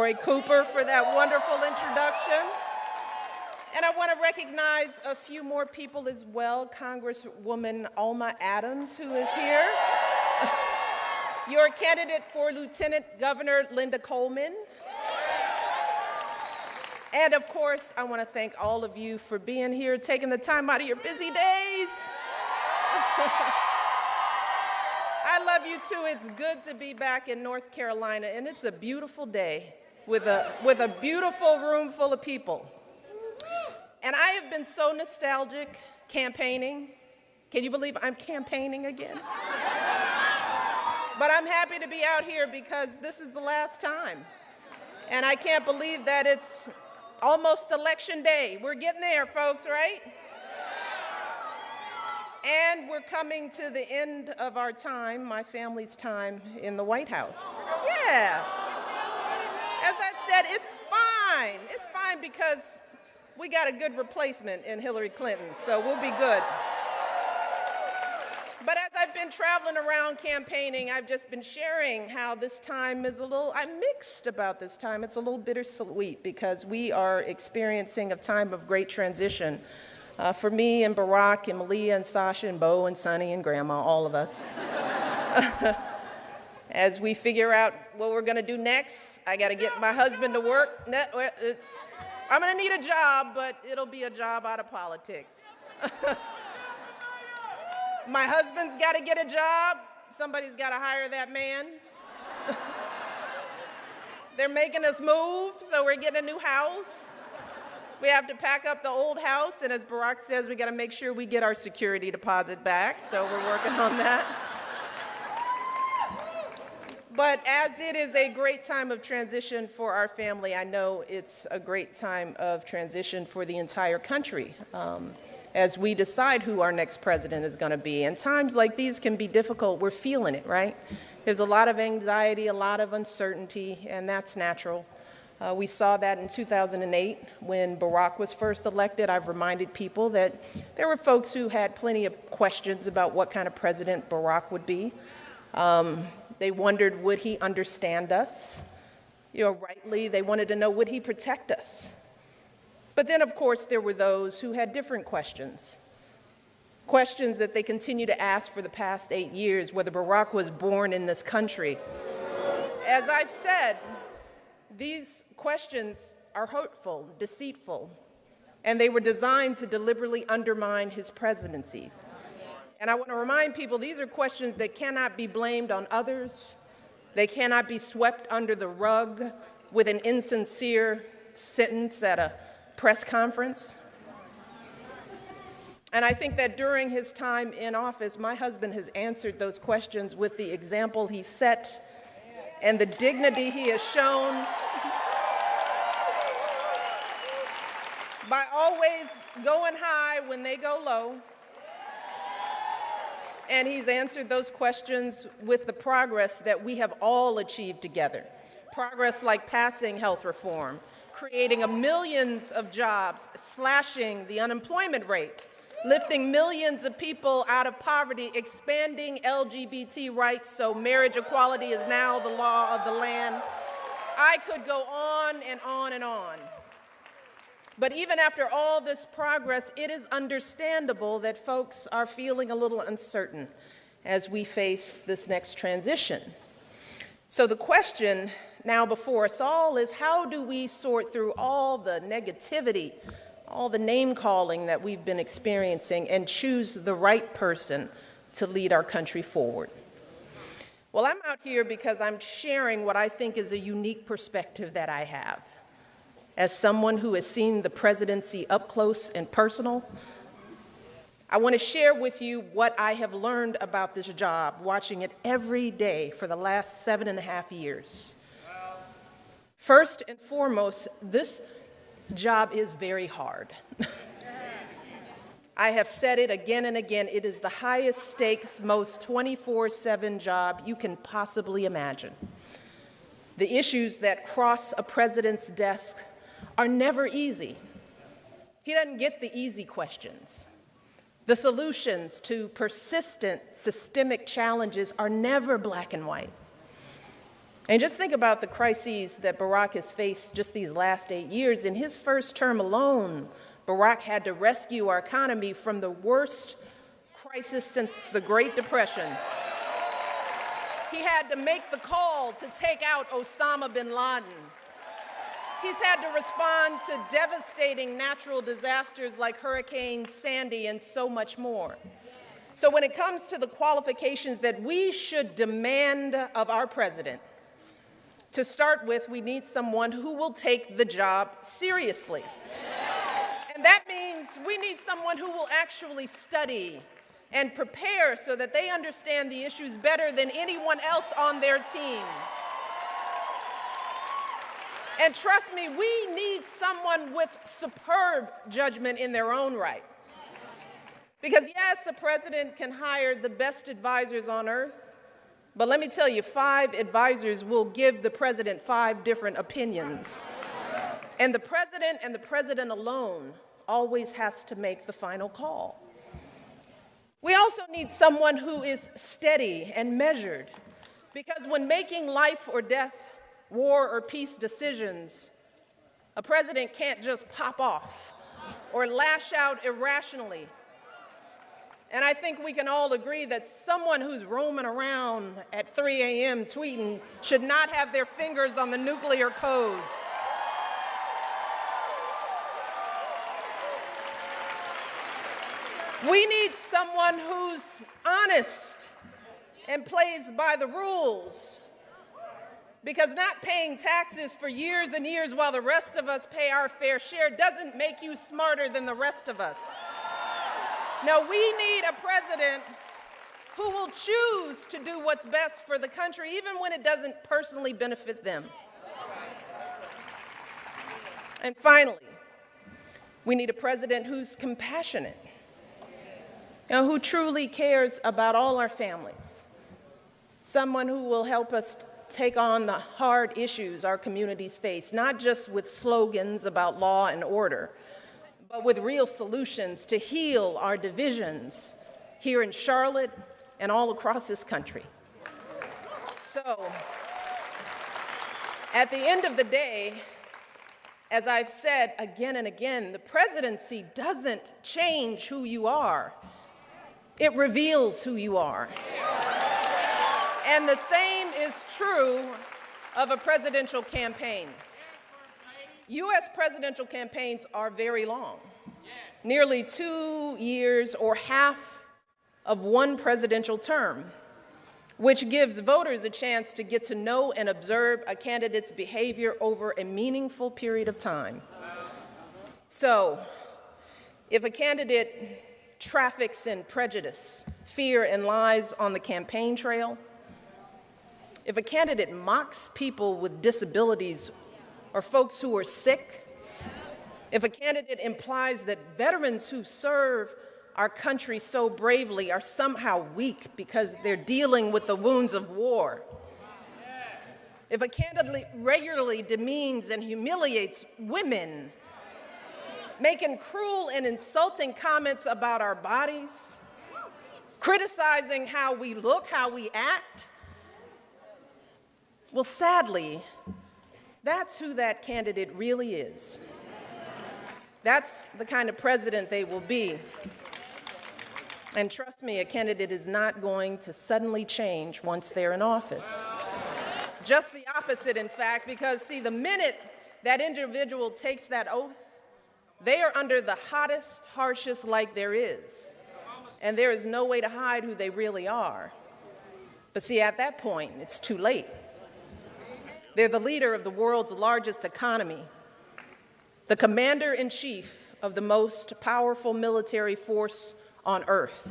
Roy Cooper for that wonderful introduction. And I want to recognize a few more people as well. Congresswoman Alma Adams, who is here. Your candidate for Lieutenant Governor, Linda Coleman. And of course, I want to thank all of you for being here, taking the time out of your busy days. I love you too. It's good to be back in North Carolina, and it's a beautiful day with a beautiful room full of people. And I have been so nostalgic campaigning. Can you believe I'm campaigning again? But I'm happy to be out here because this is the last time. And I can't believe that it's almost election day. We're getting there, folks, right? And we're coming to the end of our time, my family's time in the White House. Yeah. As I've said, it's fine. It's fine because we got a good replacement in Hillary Clinton, so we'll be good. But as I've been traveling around campaigning, I've just been sharing how this time is I'm mixed about this time. It's a little bittersweet because we are experiencing a time of great transition. For me and Barack and Malia and Sasha and Bo and Sonny and Grandma, all of us. As we figure out what we're gonna do next, I gotta get my husband to work. I'm gonna need a job, but it'll be a job out of politics. My husband's gotta get a job. Somebody's gotta hire that man. They're making us move, so we're getting a new house. We have to pack up the old house, and as Barack says, we gotta make sure we get our security deposit back, so we're working on that. But as it is a great time of transition for our family, I know it's a great time of transition for the entire country as we decide who our next president is gonna be. And times like these can be difficult. We're feeling it, right? There's a lot of anxiety, a lot of uncertainty, and that's natural. We saw that in 2008 when Barack was first elected. I've reminded people that there were folks who had plenty of questions about what kind of president Barack would be. They wondered, would he understand us? Rightly, they wanted to know, would he protect us? But then, of course, there were those who had different questions. Questions that they continue to ask for the past 8 years, whether Barack was born in this country. As I've said, these questions are hurtful, deceitful, and they were designed to deliberately undermine his presidency. And I want to remind people, these are questions that cannot be blamed on others. They cannot be swept under the rug with an insincere sentence at a press conference. And I think that during his time in office, my husband has answered those questions with the example he set and the dignity he has shown by always going high when they go low. And he's answered those questions with the progress that we have all achieved together. Progress like passing health reform, creating millions of jobs, slashing the unemployment rate, lifting millions of people out of poverty, expanding LGBT rights so marriage equality is now the law of the land. I could go on and on and on. But even after all this progress, it is understandable that folks are feeling a little uncertain as we face this next transition. So the question now before us all is, how do we sort through all the negativity, all the name-calling that we've been experiencing and choose the right person to lead our country forward? Well, I'm out here because I'm sharing what I think is a unique perspective that I have. As someone who has seen the presidency up close and personal, I want to share with you what I have learned about this job, watching it every day for the last 7.5 years. First and foremost, this job is very hard. I have said it again and again, it is the highest stakes, most 24/7 job you can possibly imagine. The issues that cross a president's desk are never easy. He doesn't get the easy questions. The solutions to persistent systemic challenges are never black and white. And just think about the crises that Barack has faced just these last 8 years. In his first term alone, Barack had to rescue our economy from the worst crisis since the Great Depression. He had to make the call to take out Osama bin Laden. He's had to respond to devastating natural disasters like Hurricane Sandy and so much more. So when it comes to the qualifications that we should demand of our president, to start with, we need someone who will take the job seriously. And that means we need someone who will actually study and prepare so that they understand the issues better than anyone else on their team. And trust me, we need someone with superb judgment in their own right. Because yes, a president can hire the best advisors on earth, but let me tell you, 5 advisors will give the president 5 different opinions. And the president alone always has to make the final call. We also need someone who is steady and measured, because when making life or death, war or peace decisions, a president can't just pop off or lash out irrationally. And I think we can all agree that someone who's roaming around at 3 a.m. tweeting should not have their fingers on the nuclear codes. We need someone who's honest and plays by the rules. Because not paying taxes for years and years while the rest of us pay our fair share doesn't make you smarter than the rest of us. No, we need a president who will choose to do what's best for the country, even when it doesn't personally benefit them. And finally, we need a president who's compassionate, who truly cares about all our families, someone who will help us take on the hard issues our communities face, not just with slogans about law and order, but with real solutions to heal our divisions here in Charlotte and all across this country. So, at the end of the day, as I've said again and again, the presidency doesn't change who you are. It reveals who you are. And the same is true of a presidential campaign. U.S. presidential campaigns are very long, nearly 2 years or half of one presidential term, which gives voters a chance to get to know and observe a candidate's behavior over a meaningful period of time. So, if a candidate traffics in prejudice, fear, and lies on the campaign trail, if a candidate mocks people with disabilities or folks who are sick, if a candidate implies that veterans who serve our country so bravely are somehow weak because they're dealing with the wounds of war, if a candidate regularly demeans and humiliates women, making cruel and insulting comments about our bodies, criticizing how we look, how we act, well, sadly, that's who that candidate really is. That's the kind of president they will be. And trust me, a candidate is not going to suddenly change once they're in office. Just the opposite, in fact, because, see, the minute that individual takes that oath, they are under the hottest, harshest light there is. And there is no way to hide who they really are. But see, at that point, it's too late. They're the leader of the world's largest economy, the commander-in-chief of the most powerful military force on earth.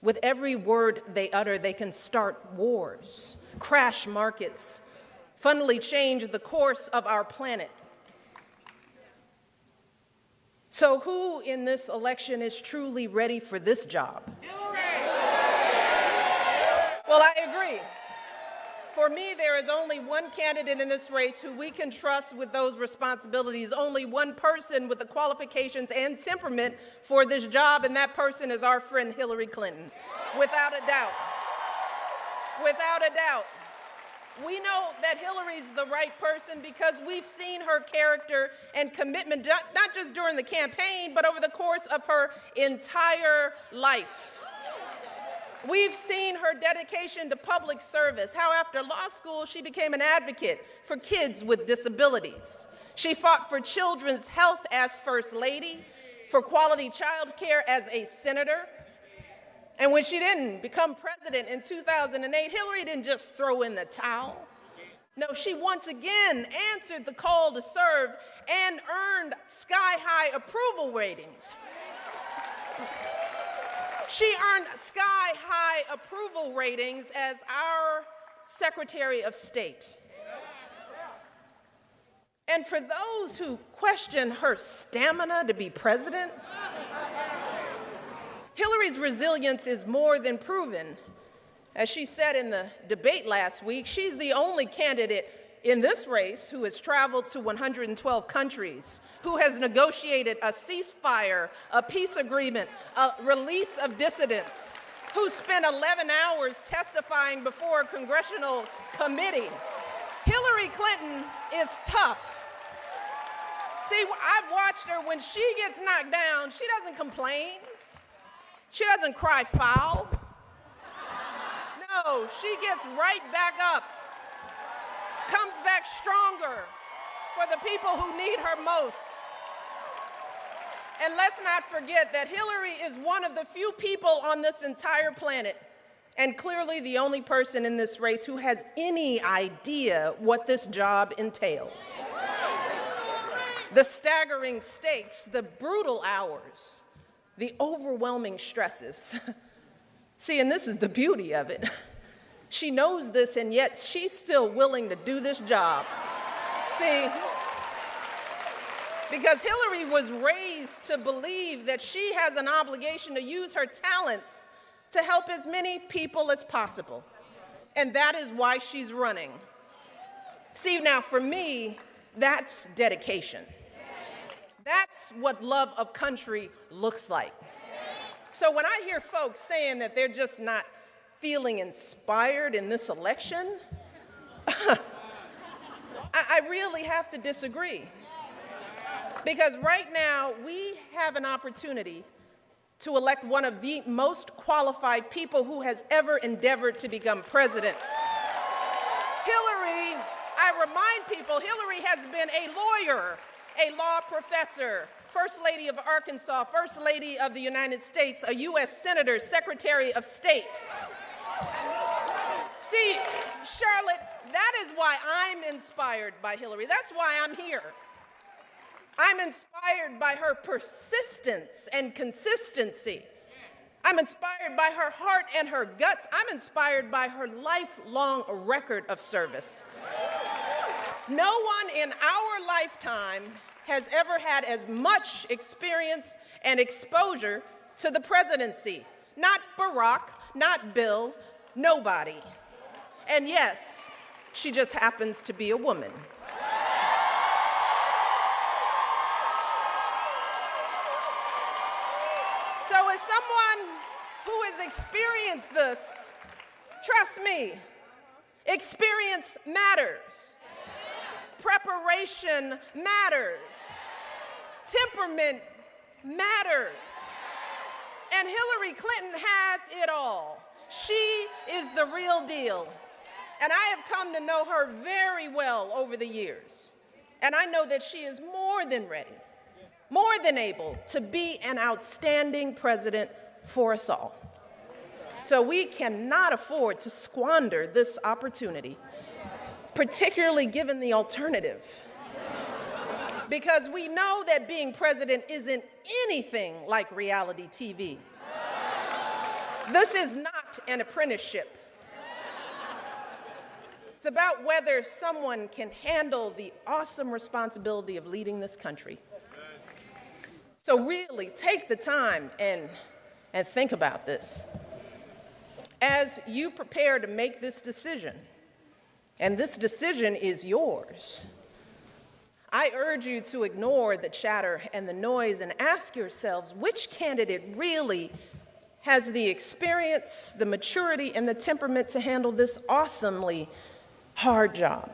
With every word they utter, they can start wars, crash markets, fundamentally change the course of our planet. So who in this election is truly ready for this job? Well, I agree. For me, there is only one candidate in this race who we can trust with those responsibilities, only one person with the qualifications and temperament for this job, and that person is our friend Hillary Clinton, without a doubt. Without a doubt. We know that Hillary's the right person because we've seen her character and commitment, not just during the campaign, but over the course of her entire life. We've seen her dedication to public service, how after law school she became an advocate for kids with disabilities. She fought for children's health as First Lady, for quality child care as a senator. And when she didn't become president in 2008, Hillary didn't just throw in the towel. No, she once again answered the call to serve and earned sky-high approval ratings. She earned sky-high approval ratings as our Secretary of State. And for those who question her stamina to be president, Hillary's resilience is more than proven. As she said in the debate last week, she's the only candidate in this race who has traveled to 112 countries, who has negotiated a ceasefire, a peace agreement, a release of dissidents, who spent 11 hours testifying before a congressional committee. Hillary Clinton is tough. See, I've watched her. When she gets knocked down, she doesn't complain. She doesn't cry foul. No, she gets right back up, comes back stronger for the people who need her most. And let's not forget that Hillary is one of the few people on this entire planet, and clearly the only person in this race who has any idea what this job entails. The staggering stakes, the brutal hours, the overwhelming stresses. See, and this is the beauty of it. She knows this, and yet she's still willing to do this job. See, because Hillary was raised to believe that she has an obligation to use her talents to help as many people as possible. And that is why she's running. See, now for me, that's dedication. That's what love of country looks like. So when I hear folks saying that they're just not feeling inspired in this election, I really have to disagree. Because right now, we have an opportunity to elect one of the most qualified people who has ever endeavored to become president. Hillary, I remind people, Hillary has been a lawyer, a law professor, First Lady of Arkansas, First Lady of the United States, a U.S. Senator, Secretary of State. See, Charlotte, that is why I'm inspired by Hillary. That's why I'm here. I'm inspired by her persistence and consistency. I'm inspired by her heart and her guts. I'm inspired by her lifelong record of service. No one in our lifetime has ever had as much experience and exposure to the presidency. Not Barack, not Bill, nobody. And yes, she just happens to be a woman. So as someone who has experienced this, trust me, experience matters. Preparation matters. Temperament matters. And Hillary Clinton has it all. She is the real deal. And I have come to know her very well over the years. And I know that she is more than ready, more than able to be an outstanding president for us all. So we cannot afford to squander this opportunity, particularly given the alternative. Because we know that being president isn't anything like reality TV. This is not an apprenticeship. It's about whether someone can handle the awesome responsibility of leading this country. So really take the time and think about this. As you prepare to make this decision, and this decision is yours, I urge you to ignore the chatter and the noise and ask yourselves which candidate really has the experience, the maturity, and the temperament to handle this awesomely hard job?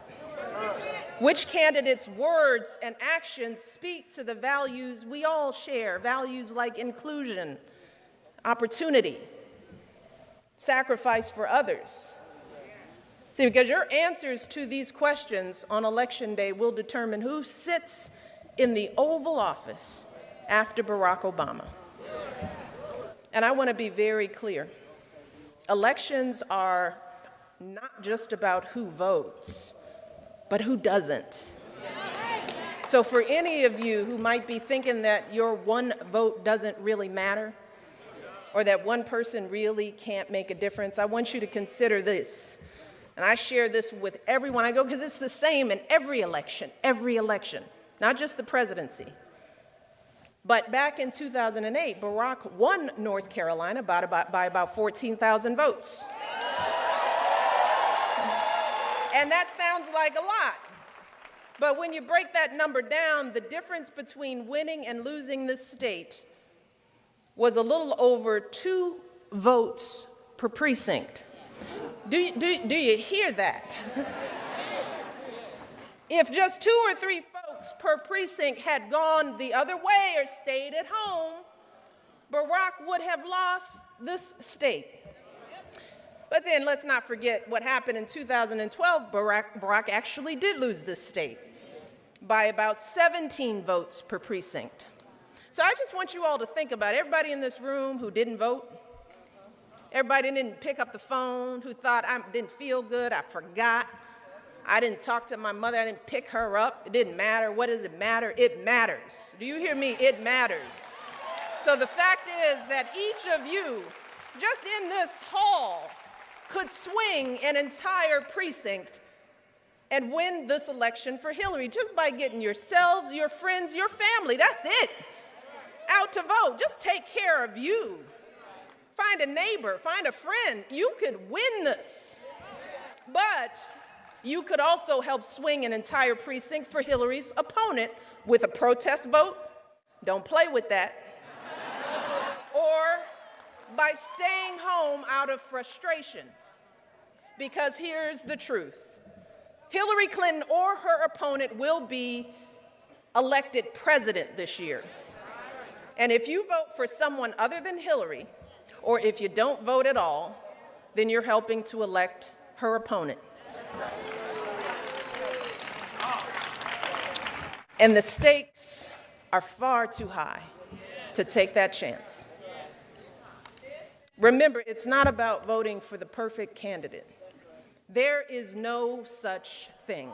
Which candidates' words and actions speak to the values we all share, values like inclusion, opportunity, sacrifice for others? See, because your answers to these questions on Election Day will determine who sits in the Oval Office after Barack Obama. And I want to be very clear. Elections are not just about who votes, but who doesn't. So for any of you who might be thinking that your one vote doesn't really matter, or that one person really can't make a difference, I want you to consider this. And I share this with everyone I go, because it's the same in every election, not just the presidency. But back in 2008, Barack won North Carolina by about 14,000 votes. And that sounds like a lot. But when you break that number down, the difference between winning and losing this state was a little over 2 votes per precinct. Do you hear that? If just 2 or 3 folks per precinct had gone the other way or stayed at home, Barack would have lost this state. But then let's not forget what happened in 2012. Barack actually did lose this state by about 17 votes per precinct. So I just want you all to think about everybody in this room who didn't vote, everybody didn't pick up the phone, who thought I didn't feel good, I forgot, I didn't talk to my mother, I didn't pick her up, it didn't matter. What does it matter? It matters. Do you hear me? It matters. So the fact is that each of you, just in this hall, could swing an entire precinct and win this election for Hillary just by getting yourselves, your friends, your family, that's it, out to vote. Just take care of you. Find a neighbor, find a friend. You could win this. But you could also help swing an entire precinct for Hillary's opponent with a protest vote. Don't play with that. Or by staying home out of frustration. Because here's the truth. Hillary Clinton or her opponent will be elected president this year. And if you vote for someone other than Hillary, or if you don't vote at all, then you're helping to elect her opponent. And the stakes are far too high to take that chance. Remember, it's not about voting for the perfect candidate. There is no such thing.